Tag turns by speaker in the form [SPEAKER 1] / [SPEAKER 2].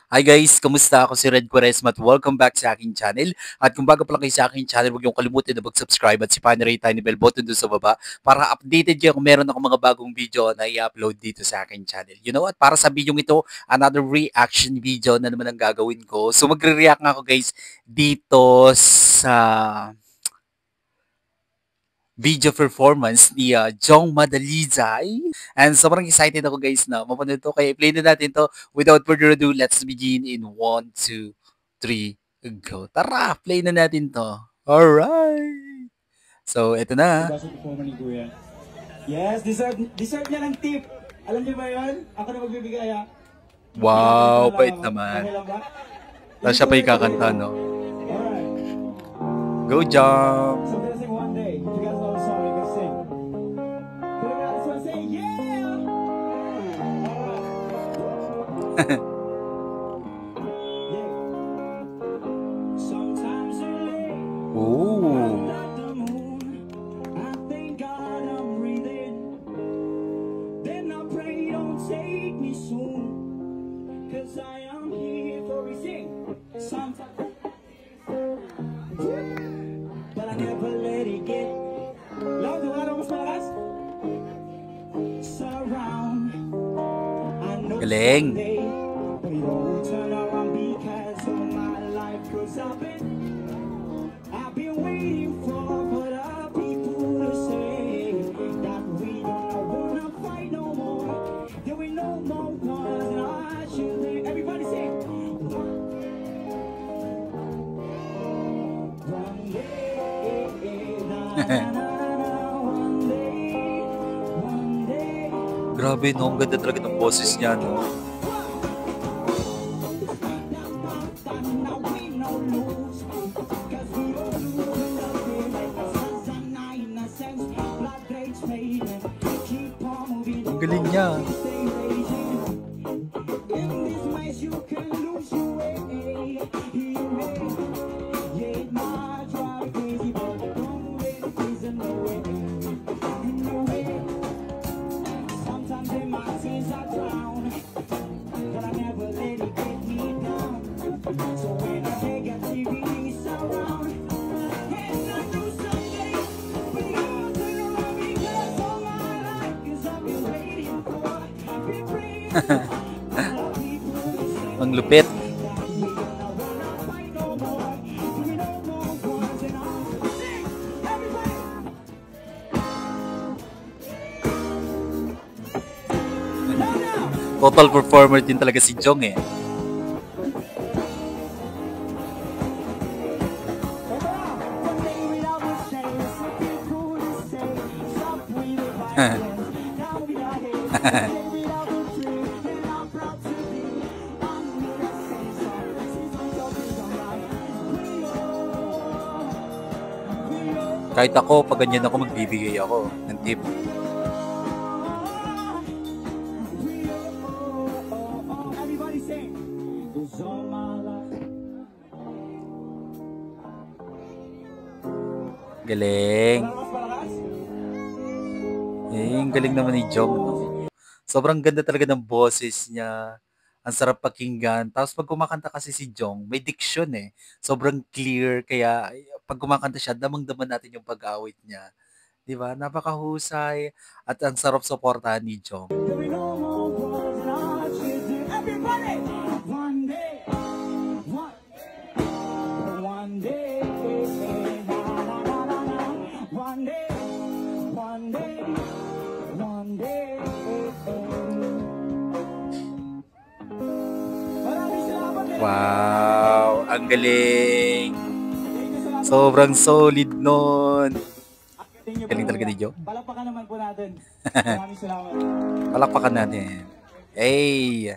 [SPEAKER 1] Hi guys, kamusta? Ako si Red Quaresma at welcome back sa aking channel. At kung bago pa lang kayo sa aking channel, huwag niyong kalimutan na mag-subscribe at si rin tiny bell button doon sa baba para updated kayo kung meron ako mga bagong video na i-upload dito sa aking channel. You know what? Para sa video ito, another reaction video na naman ang gagawin ko. So magre-react nga ako guys dito sa video performance ni Jong Madalizay. And sobrang excited ako guys na mapanood to. Kaya i-play na natin to. Without further ado, let's begin in 1, 2, 3, go. Tara, play na natin to. Alright. So, ito na.
[SPEAKER 2] Yes, deserve niya ng tip. Alam niyo ba yun? Ako na magbibigay ha.
[SPEAKER 1] Wow, bait naman. Tapos siya pa ikakanta, no? Go, Jong!
[SPEAKER 2] So, we're gonna sing one day. If you guys know the song, you can sing. But I just wanna say, yeah! Yeah. Sometimes you're late.
[SPEAKER 1] Ooh.
[SPEAKER 2] Under the moon. I thank God I'm breathing. Then I pray don't take me soon. Cause I am here for a sing. Sometimes but I never let it get loud. Do I know what's my last? Surround. I know
[SPEAKER 1] Galing.
[SPEAKER 2] someday we won't turn around because of my life. Cause I've been waiting for the people to say that we don't wanna fight no more. There we no more wars and I should live. Everybody say one day.
[SPEAKER 1] Grabe, no? Ang ganda talaga ng boses niya, no? Ang galing niya. Ang lupit. Total performer din talaga si Jong eh. Kahit ako, pag ganyan ako, magbibigay ako ng tip. Galing. Ang galing naman ni Jong, no? Sobrang ganda talaga ng boses niya. Ang sarap pakinggan. Tapos pag kumakanta kasi si Jong, may diction eh. Sobrang clear. Kaya pag kumakanta siya, damang-daman natin yung pag-awit niya. Diba? Napakahusay. At ang sarap suportahan ni Jong. Wow, ang galing. Sobrang solid nun. Galing talaga ni Joe.
[SPEAKER 2] Palakpakan naman po natin. Maraming salamat.
[SPEAKER 1] Palakpakan natin. Hey!